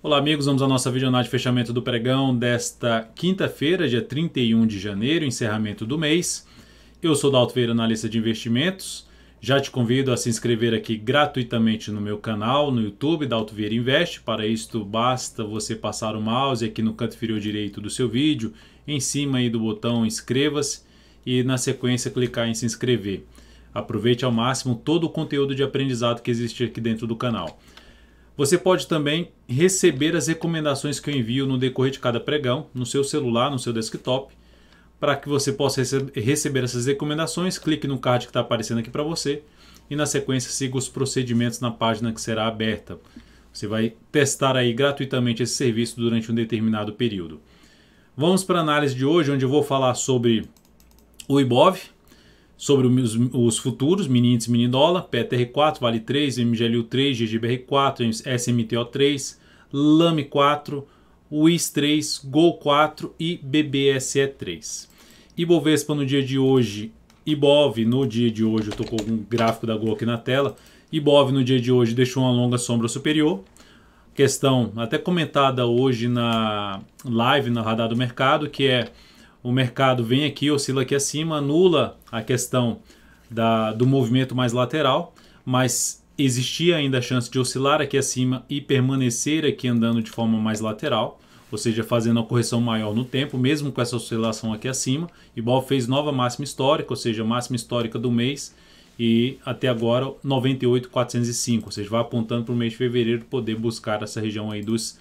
Olá amigos, vamos à nossa videoanálise de fechamento do pregão desta quinta-feira, dia 31 de janeiro, encerramento do mês. Eu sou Dalto Vieira, analista de investimentos. Já te convido a se inscrever aqui gratuitamente no meu canal, no YouTube, Dalto Vieira Investe. Para isto basta você passar o mouse aqui no canto inferior direito do seu vídeo, em cima aí do botão inscreva-se e na sequência clicar em se inscrever. Aproveite ao máximo todo o conteúdo de aprendizado que existe aqui dentro do canal. Você pode também receber as recomendações que eu envio no decorrer de cada pregão, no seu celular, no seu desktop. Para que você possa receber essas recomendações, clique no card que está aparecendo aqui para você e na sequência siga os procedimentos na página que será aberta. Você vai testar aí gratuitamente esse serviço durante um determinado período. Vamos para a análise de hoje, onde eu vou falar sobre o Ibov, sobre os futuros, mini índice, mini dólar, PTR4, Vale 3, MGLU 3, GGBR4, SMTO 3, LAME 4, WIS 3, GOL 4 e BBSE 3. Ibovespa no dia de hoje, Ibov no dia de hoje, eu estou com um gráfico da GOL aqui na tela, Ibov no dia de hoje deixou uma longa sombra superior, questão até comentada hoje na live, na Radar do Mercado, que é o mercado vem aqui, oscila aqui acima, anula a questão do movimento mais lateral, mas existia ainda a chance de oscilar aqui acima e permanecer aqui andando de forma mais lateral, ou seja, fazendo uma correção maior no tempo, mesmo com essa oscilação aqui acima. Ibov fez nova máxima histórica, ou seja, máxima histórica do mês, e até agora 98.405, ou seja, vai apontando para o mês de fevereiro poder buscar essa região aí dos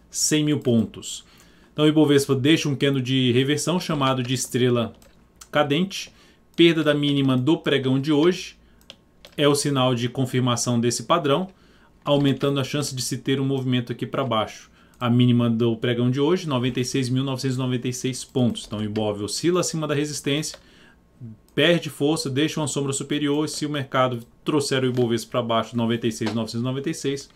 100 mil pontos. Então o Ibovespa deixa um candle de reversão chamado de estrela cadente, perda da mínima do pregão de hoje, é o sinal de confirmação desse padrão, aumentando a chance de se ter um movimento aqui para baixo. A mínima do pregão de hoje, 96.996 pontos. Então o Ibov oscila acima da resistência, perde força, deixa uma sombra superior, e se o mercado trouxer o Ibovespa para baixo, 96.996,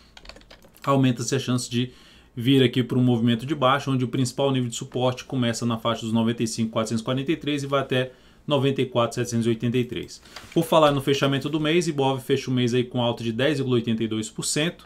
aumenta-se a chance de vir aqui para um movimento de baixo, onde o principal nível de suporte começa na faixa dos 95.443 e vai até 94.783. Por falar no fechamento do mês, Ibov fecha o mês aí com alta de 10,82%,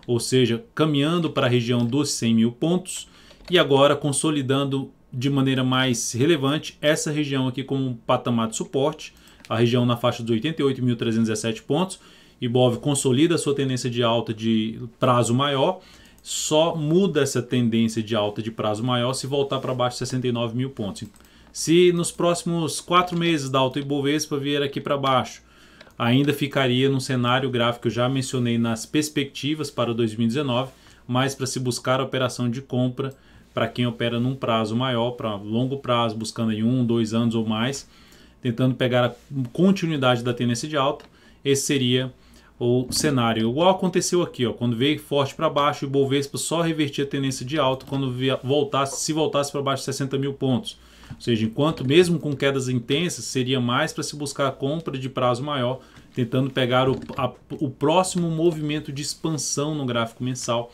ou seja, caminhando para a região dos 100 mil pontos e agora consolidando de maneira mais relevante essa região aqui como um patamar de suporte, a região na faixa dos 88.317 pontos. Ibov consolida a sua tendência de alta de prazo maior, só muda essa tendência de alta de prazo maior se voltar para baixo de 69 mil pontos. Se nos próximos 4 meses da alta Ibovespa vier aqui para baixo, ainda ficaria num cenário gráfico que eu já mencionei nas perspectivas para 2019, mas para se buscar a operação de compra para quem opera num prazo maior, para longo prazo, buscando em 1, 2 anos ou mais, tentando pegar a continuidade da tendência de alta, esse seria o cenário. Igual aconteceu aqui, ó, quando veio forte para baixo, o Ibovespa só revertia a tendência de alta quando se voltasse para baixo de 60 mil pontos. Ou seja, enquanto mesmo com quedas intensas, seria mais para se buscar a compra de prazo maior, tentando pegar o próximo movimento de expansão no gráfico mensal,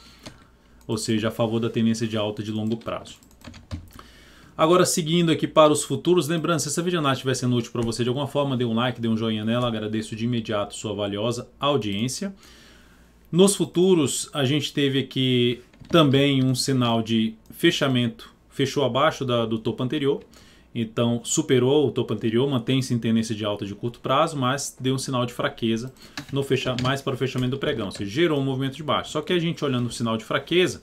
ou seja, a favor da tendência de alta de longo prazo. Agora, seguindo aqui para os futuros, lembrando, se essa videoanálise estiver sendo útil para você de alguma forma, dê um like, dê um joinha nela, agradeço de imediato sua valiosa audiência. Nos futuros, a gente teve aqui também um sinal de fechamento, fechou abaixo do topo anterior, então superou o topo anterior, mantém-se em tendência de alta de curto prazo, mas deu um sinal de fraqueza mais para o fechamento do pregão, ou seja, gerou um movimento de baixo. Só que a gente olhando o sinal de fraqueza,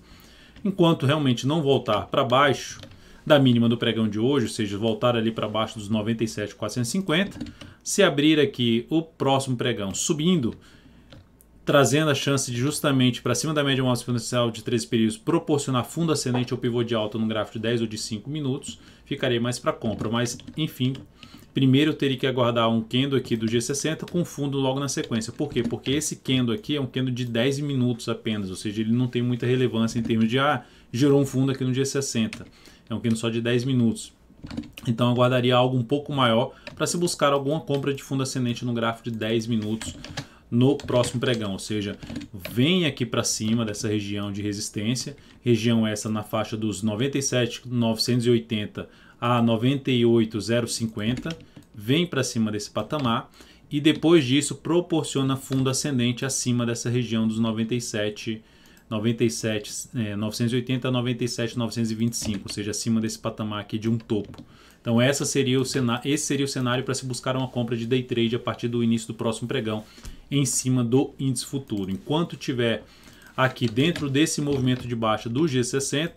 enquanto realmente não voltar para baixo da mínima do pregão de hoje, ou seja, voltar ali para baixo dos 97.450, se abrir aqui o próximo pregão subindo, trazendo a chance de justamente para cima da média móvel exponencial de 13 períodos proporcionar fundo ascendente ou pivô de alta no gráfico de 10 ou de 5 minutos, ficaria mais para compra. Mas, enfim, primeiro eu teria que aguardar um candle aqui do G60 com fundo logo na sequência. Por quê? Porque esse candle aqui é um candle de 10 minutos apenas, ou seja, ele não tem muita relevância em termos de gerou um fundo aqui no G60. É um candle só de 10 minutos. Então aguardaria algo um pouco maior para se buscar alguma compra de fundo ascendente no gráfico de 10 minutos no próximo pregão, ou seja, vem aqui para cima dessa região de resistência, região essa na faixa dos 97.980 a 98.050, vem para cima desse patamar e depois disso proporciona fundo ascendente acima dessa região dos 97 97.980 a 97.925, ou seja, acima desse patamar aqui de um topo. Então esse seria o cenário para se buscar uma compra de day trade a partir do início do próximo pregão em cima do índice futuro. Enquanto tiver aqui dentro desse movimento de baixa do G60,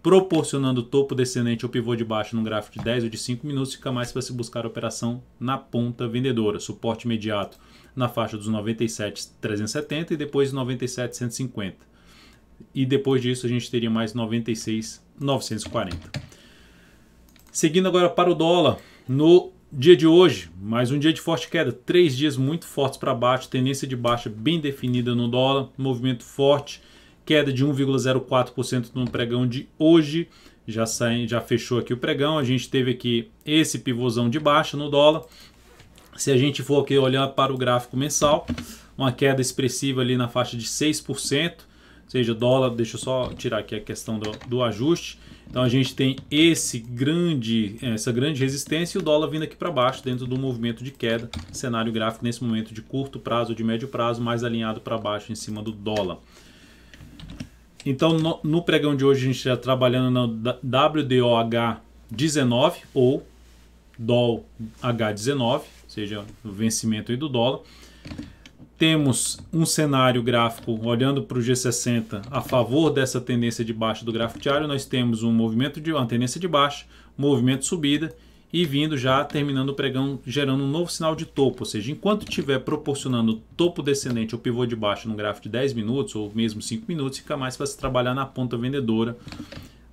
proporcionando topo descendente ou pivô de baixa no gráfico de 10 ou de 5 minutos, fica mais para se buscar a operação na ponta vendedora. Suporte imediato na faixa dos 97.370 e depois 97.150. E depois disso a gente teria mais 96.940. Seguindo agora para o dólar, no dia de hoje, mais um dia de forte queda, 3 dias muito fortes para baixo, tendência de baixa bem definida no dólar, movimento forte, queda de 1,04% no pregão de hoje, já fechou aqui o pregão, a gente teve aqui esse pivôzão de baixa no dólar. Se a gente for aqui olhar para o gráfico mensal, uma queda expressiva ali na faixa de 6%, ou seja, dólar, deixa eu só tirar aqui a questão do ajuste. Então a gente tem essa grande resistência e o dólar vindo aqui para baixo dentro do movimento de queda. Cenário gráfico nesse momento de curto prazo ou de médio prazo, mais alinhado para baixo em cima do dólar. Então no pregão de hoje a gente está trabalhando no WDOH19 ou DOLH19, ou seja, o vencimento aí do dólar. Temos um cenário gráfico olhando para o G60 a favor dessa tendência de baixa do gráfico diário. Nós temos uma tendência de baixa, movimento de subida e vindo já terminando o pregão gerando um novo sinal de topo. Ou seja, enquanto estiver proporcionando topo descendente ou pivô de baixa no gráfico de 10 minutos ou mesmo 5 minutos, fica mais para se trabalhar na ponta vendedora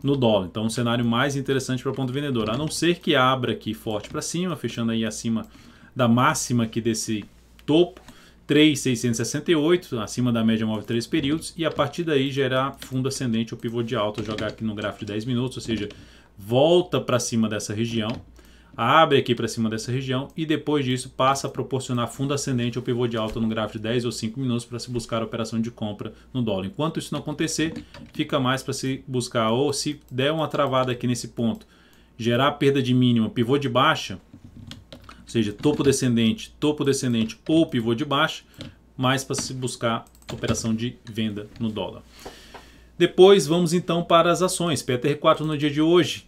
no dólar. Então um cenário mais interessante para a ponta vendedora, a não ser que abra aqui forte para cima, fechando aí acima da máxima aqui desse topo, 3.668, acima da média móvel de 3 períodos, e a partir daí gerar fundo ascendente ou pivô de alta, jogar aqui no gráfico de 10 minutos, ou seja, volta para cima dessa região, abre aqui para cima dessa região e depois disso passa a proporcionar fundo ascendente ou pivô de alta no gráfico de 10 ou 5 minutos para se buscar a operação de compra no dólar. Enquanto isso não acontecer, fica mais para se buscar, ou se der uma travada aqui nesse ponto, gerar perda de mínima, pivô de baixa, ou seja, topo descendente ou pivô de baixa, mais para se buscar operação de venda no dólar. Depois vamos então para as ações. PTR4 no dia de hoje,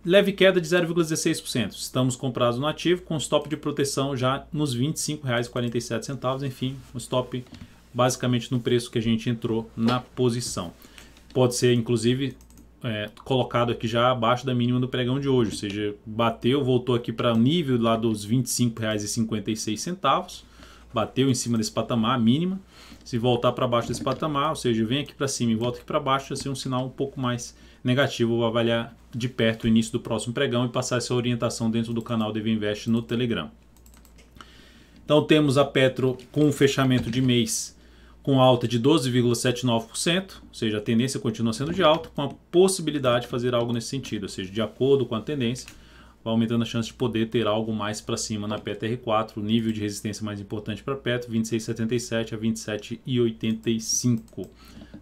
leve queda de 0,16%. Estamos comprados no ativo com stop de proteção já nos R$ 25,47. Enfim, um stop basicamente no preço que a gente entrou na posição. Pode ser inclusive colocado aqui já abaixo da mínima do pregão de hoje, ou seja, bateu, voltou aqui para o nível lá dos R$ 25,56, bateu em cima desse patamar, mínima. Se voltar para baixo desse patamar, ou seja, vem aqui para cima e volta aqui para baixo, vai ser um sinal um pouco mais negativo. Vou avaliar de perto o início do próximo pregão e passar essa orientação dentro do canal DV Invest no Telegram. Então temos a Petro com um fechamento de mês com alta de 12,79%, ou seja, a tendência continua sendo de alta, com a possibilidade de fazer algo nesse sentido, ou seja, de acordo com a tendência, vai aumentando a chance de poder ter algo mais para cima na PTR4, o nível de resistência mais importante para Petro, 26,77 a 27,85.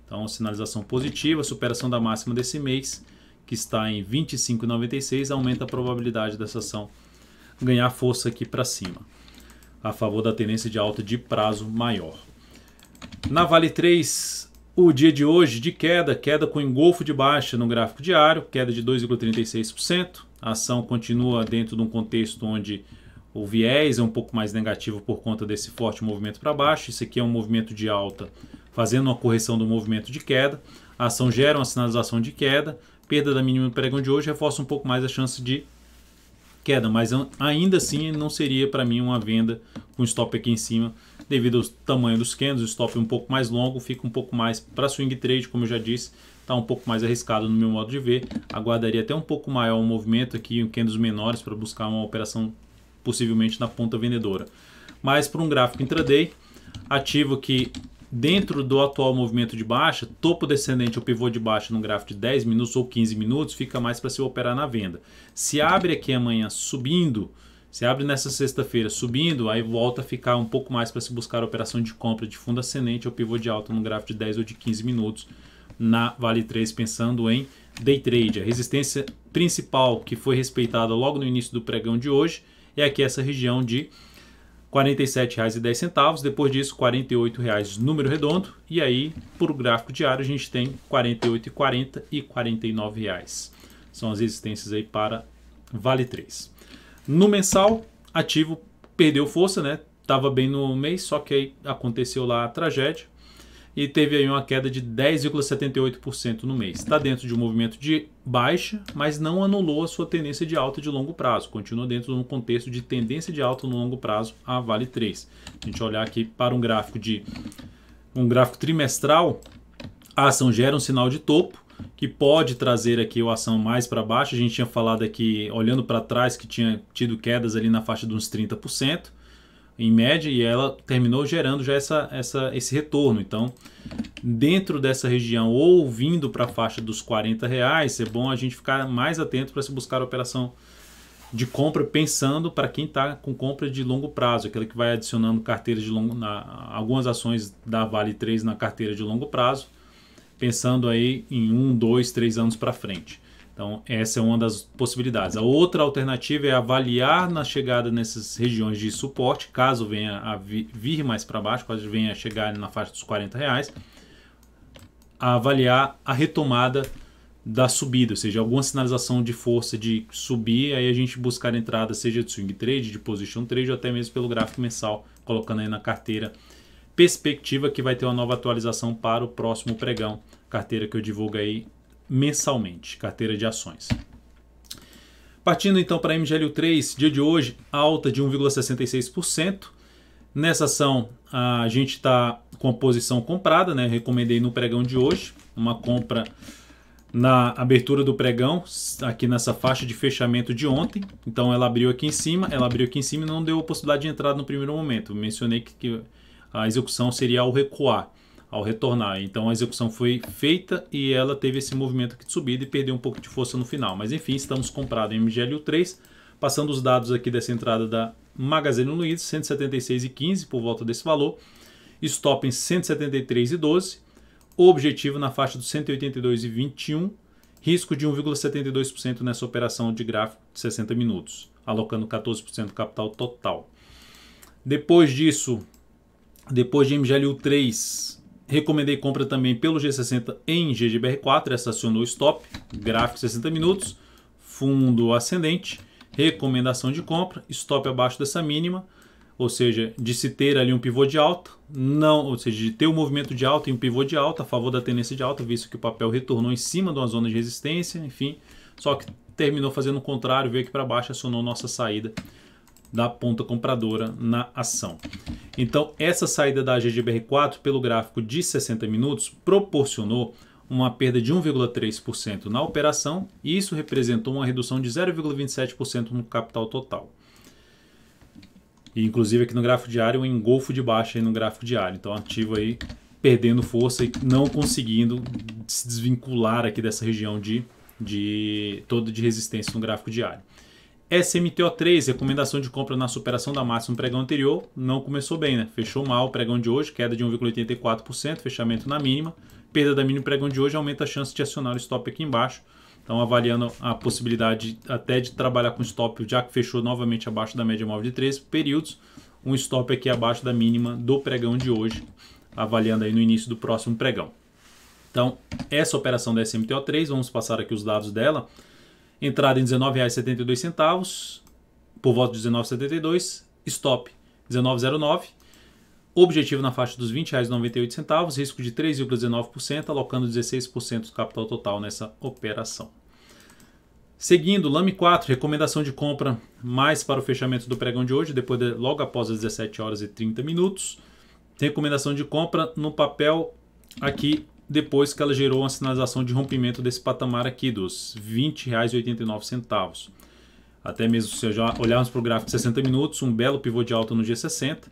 Então, sinalização positiva, superação da máxima desse mês, que está em 25,96, aumenta a probabilidade dessa ação ganhar força aqui para cima, a favor da tendência de alta de prazo maior. Na Vale 3, o dia de hoje de queda com engolfo de baixa no gráfico diário, queda de 2,36%. A ação continua dentro de um contexto onde o viés é um pouco mais negativo por conta desse forte movimento para baixo. Isso aqui é um movimento de alta, fazendo uma correção do movimento de queda. A ação gera uma sinalização de queda, perda da mínima do pregão de hoje reforça um pouco mais a chance de queda, mas ainda assim não seria para mim uma venda com stop aqui em cima, devido ao tamanho dos candles, o stop um pouco mais longo, fica um pouco mais para swing trade, como eu já disse, está um pouco mais arriscado no meu modo de ver, aguardaria até um pouco maior o movimento aqui, em candles menores para buscar uma operação possivelmente na ponta vendedora. Mas para um gráfico intraday, ativo que dentro do atual movimento de baixa, topo descendente ou pivô de baixa no gráfico de 10 minutos ou 15 minutos, fica mais para se operar na venda. Se abre aqui amanhã subindo, se abre nessa sexta-feira subindo, aí volta a ficar um pouco mais para se buscar a operação de compra de fundo ascendente ou pivô de alta no gráfico de 10 ou de 15 minutos na Vale 3, pensando em day trade. A resistência principal que foi respeitada logo no início do pregão de hoje é aqui essa região de 47,10. Depois disso, R$ 48,00 número redondo. E aí, por gráfico diário, a gente tem R$ 48,40 e R$ 49,00. São as resistências aí para Vale 3. No mensal, ativo perdeu força, né? Tava bem no mês, só que aí aconteceu lá a tragédia e teve aí uma queda de 10,78% no mês. Está dentro de um movimento de baixa, mas não anulou a sua tendência de alta de longo prazo. Continua dentro de um contexto de tendência de alta no longo prazo a Vale 3. A gente olhar aqui para um gráfico trimestral, a ação gera um sinal de topo que pode trazer aqui a ação mais para baixo. A gente tinha falado aqui, olhando para trás, que tinha tido quedas ali na faixa de uns 30%. Em média, e ela terminou gerando já esse retorno. Então, dentro dessa região ou vindo para a faixa dos R$ 40, é bom a gente ficar mais atento para se buscar a operação de compra, pensando para quem está com compra de longo prazo, aquela que vai adicionando carteiras de algumas ações da Vale 3 na carteira de longo prazo, pensando aí em 1, 2, 3 anos para frente. Então, essa é uma das possibilidades. A outra alternativa é avaliar na chegada nessas regiões de suporte, caso venha a vir mais para baixo, caso venha a chegar na faixa dos R$ 40, a avaliar a retomada da subida, ou seja, alguma sinalização de força de subir, aí a gente buscar entrada, seja de swing trade, de position trade, ou até mesmo pelo gráfico mensal, colocando aí na carteira perspectiva, que vai ter uma nova atualização para o próximo pregão, carteira que eu divulgo aí mensalmente, carteira de ações. Partindo então para a MGLU3, dia de hoje, alta de 1,66%. Nessa ação a gente está com a posição comprada, né? Recomendei no pregão de hoje, uma compra na abertura do pregão, aqui nessa faixa de fechamento de ontem. Então ela abriu aqui em cima, e não deu a possibilidade de entrada no primeiro momento. Eu mencionei que a execução seria ao recuar, ao retornar. Então a execução foi feita e ela teve esse movimento aqui de subida e perdeu um pouco de força no final. Mas enfim, estamos comprados em MGLU3. Passando os dados aqui dessa entrada da Magazine Luiza, 176,15 por volta desse valor. Stop em 173,12. O objetivo na faixa dos 182,21. Risco de 1,72% nessa operação de gráfico de 60 minutos, alocando 14% do capital total. Depois disso, depois de MGLU3, recomendei compra também pelo G60 em GGBR4, essa acionou stop, gráfico 60 minutos, fundo ascendente, recomendação de compra, stop abaixo dessa mínima, ou seja, de se ter ali um pivô de alta, ou seja, de ter um movimento de alta e um pivô de alta a favor da tendência de alta, visto que o papel retornou em cima de uma zona de resistência, enfim, só que terminou fazendo o contrário, veio aqui para baixo, acionou nossa saída da ponta compradora na ação. Então, essa saída da GGBR4 pelo gráfico de 60 minutos proporcionou uma perda de 1,3% na operação e isso representou uma redução de 0,27% no capital total. E, inclusive aqui no gráfico diário, um engolfo de baixa aí no gráfico diário. Então, ativo aí perdendo força e não conseguindo se desvincular aqui dessa região toda de resistência no gráfico diário. SMTO3, recomendação de compra na superação da máxima no pregão anterior, não começou bem, né? Fechou mal o pregão de hoje, queda de 1,84%, fechamento na mínima. Perda da mínima no pregão de hoje aumenta a chance de acionar o stop aqui embaixo. Então, avaliando a possibilidade até de trabalhar com stop, já que fechou novamente abaixo da média móvel de 3 períodos, um stop aqui abaixo da mínima do pregão de hoje, avaliando aí no início do próximo pregão. Então, essa operação da SMTO3, vamos passar aqui os dados dela. Entrada em R$ 19,72, por volta de R$ 19,72, stop R$ 19,09, objetivo na faixa dos R$ 20,98, risco de 3,19%, alocando 16% do capital total nessa operação. Seguindo, Lame 4, recomendação de compra mais para o fechamento do pregão de hoje, logo após as 17 horas e 30 minutos. Recomendação de compra no papel aqui, depois que ela gerou uma sinalização de rompimento desse patamar aqui dos R$ 20,89. Até mesmo se já olharmos para o gráfico de 60 minutos, um belo pivô de alta no G60.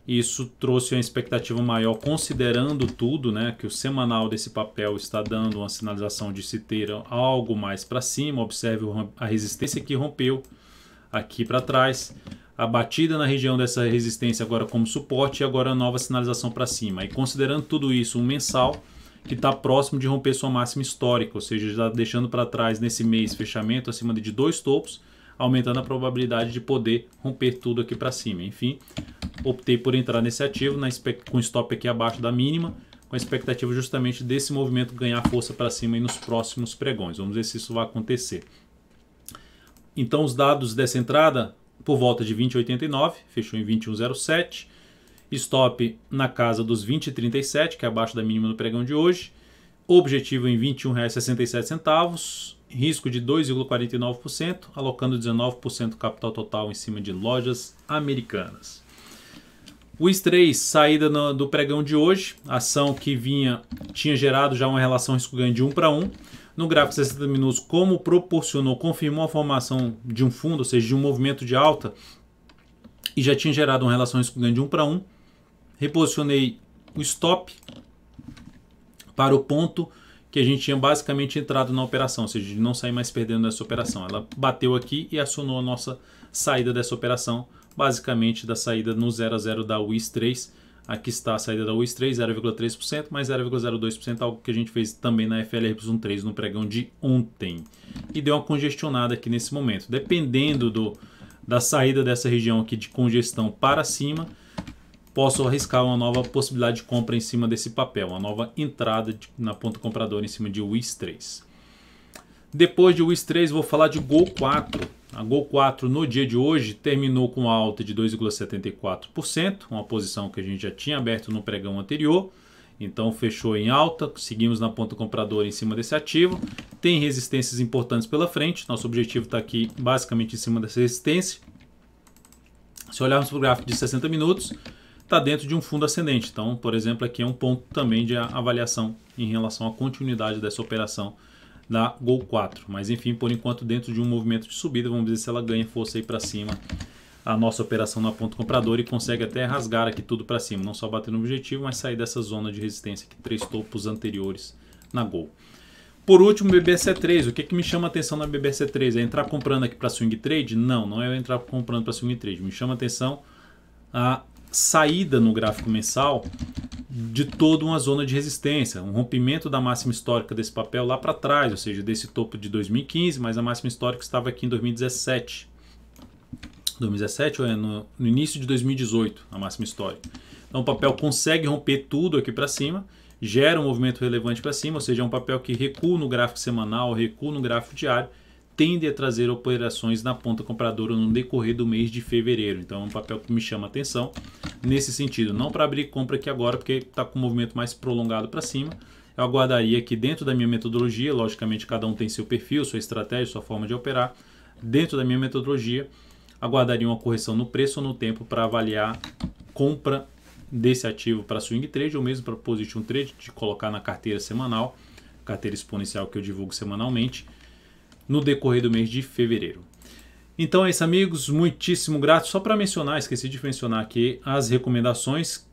Isso trouxe uma expectativa maior, considerando tudo, né, que o semanal desse papel está dando uma sinalização de se ter algo mais para cima. Observe a resistência que rompeu aqui para trás. A batida na região dessa resistência agora como suporte e agora a nova sinalização para cima. E considerando tudo isso, um mensal que está próximo de romper sua máxima histórica, ou seja, já deixando para trás nesse mês fechamento acima de 2 topos, aumentando a probabilidade de poder romper tudo aqui para cima. Enfim, optei por entrar nesse ativo com stop aqui abaixo da mínima, com a expectativa justamente desse movimento ganhar força para cima aí nos próximos pregões. Vamos ver se isso vai acontecer. Então os dados dessa entrada por volta de 20,89, fechou em 21,07. Stop na casa dos 20,37, que é abaixo da mínima do pregão de hoje. Objetivo em R$ 21,67. Risco de 2,49%, alocando 19% do capital total em cima de lojas americanas. WIS3, saída do pregão de hoje, ação que tinha gerado já uma relação risco-ganho de 1 para 1. No gráfico de 60 minutos, como confirmou a formação de um fundo, ou seja, de um movimento de alta, e já tinha gerado uma relação risco-ganho de 1 para 1. Reposicionei o stop para o ponto que a gente tinha basicamente entrado na operação, ou seja, de não sair mais perdendo nessa operação. Ela bateu aqui e acionou a nossa saída dessa operação, basicamente da saída no 0 a 0 da WIS3. Aqui está a saída da WIS3, 0,3%, mais 0,02%, algo que a gente fez também na FLR+13 no pregão de ontem. E deu uma congestionada aqui nesse momento. Dependendo da saída dessa região aqui de congestão para cima, posso arriscar uma nova possibilidade de compra em cima desse papel, uma nova entrada na ponta compradora em cima de WIS3. Depois de WIS3, vou falar de GOL4. A GOL4 no dia de hoje terminou com alta de 2,74%, uma posição que a gente já tinha aberto no pregão anterior. Então fechou em alta, seguimos na ponta compradora em cima desse ativo. Tem resistências importantes pela frente, nosso objetivo está aqui basicamente em cima dessa resistência. Se olharmos para o gráfico de 60 minutos, está dentro de um fundo ascendente. Então, por exemplo, aqui é um ponto também de avaliação em relação à continuidade dessa operação da GOL4. Mas enfim, por enquanto dentro de um movimento de subida, vamos ver se ela ganha força aí para cima a nossa operação na ponta compradora e consegue até rasgar aqui tudo para cima, não só bater no objetivo, mas sair dessa zona de resistência aqui, 3 topos anteriores na GOL. Por último, BBSC3. O que me chama a atenção na BBSC3? É entrar comprando aqui para swing trade? Não, não é entrar comprando para swing trade. Me chama a atenção a saída no gráfico mensal de toda uma zona de resistência, um rompimento da máxima histórica desse papel lá para trás, ou seja, desse topo de 2015, mas a máxima histórica estava aqui em 2017. 2017 ou no início de 2018, a máxima histórica. Então o papel consegue romper tudo aqui para cima, gera um movimento relevante para cima, ou seja, é um papel que recua no gráfico semanal, recua no gráfico diário, tende a trazer operações na ponta compradora no decorrer do mês de fevereiro. Então é um papel que me chama a atenção nesse sentido. Não para abrir compra aqui agora, porque está com um movimento mais prolongado para cima. Eu aguardaria aqui dentro da minha metodologia, logicamente cada um tem seu perfil, sua estratégia, sua forma de operar. Dentro da minha metodologia, aguardaria uma correção no preço ou no tempo para avaliar compra desse ativo para swing trade ou mesmo para position trade, de colocar na carteira semanal, carteira exponencial que eu divulgo semanalmente, no decorrer do mês de fevereiro. Então é isso, amigos, muitíssimo grato. Só para mencionar, esqueci de mencionar aqui as recomendações.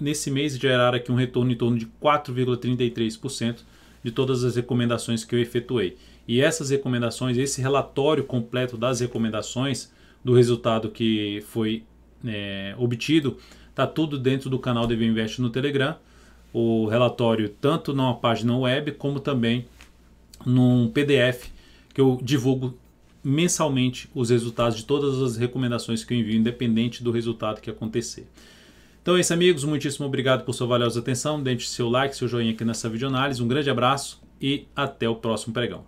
Nesse mês geraram aqui um retorno em torno de 4,33% de todas as recomendações que eu efetuei. E essas recomendações, esse relatório completo das recomendações, do resultado que foi obtido, está tudo dentro do canal DV Invest no Telegram. O relatório tanto numa página web como também num PDF que eu divulgo mensalmente os resultados de todas as recomendações que eu envio, independente do resultado que acontecer. Então é isso, amigos, muitíssimo obrigado por sua valiosa atenção, deixe seu like, seu joinha aqui nessa videoanálise, um grande abraço e até o próximo pregão.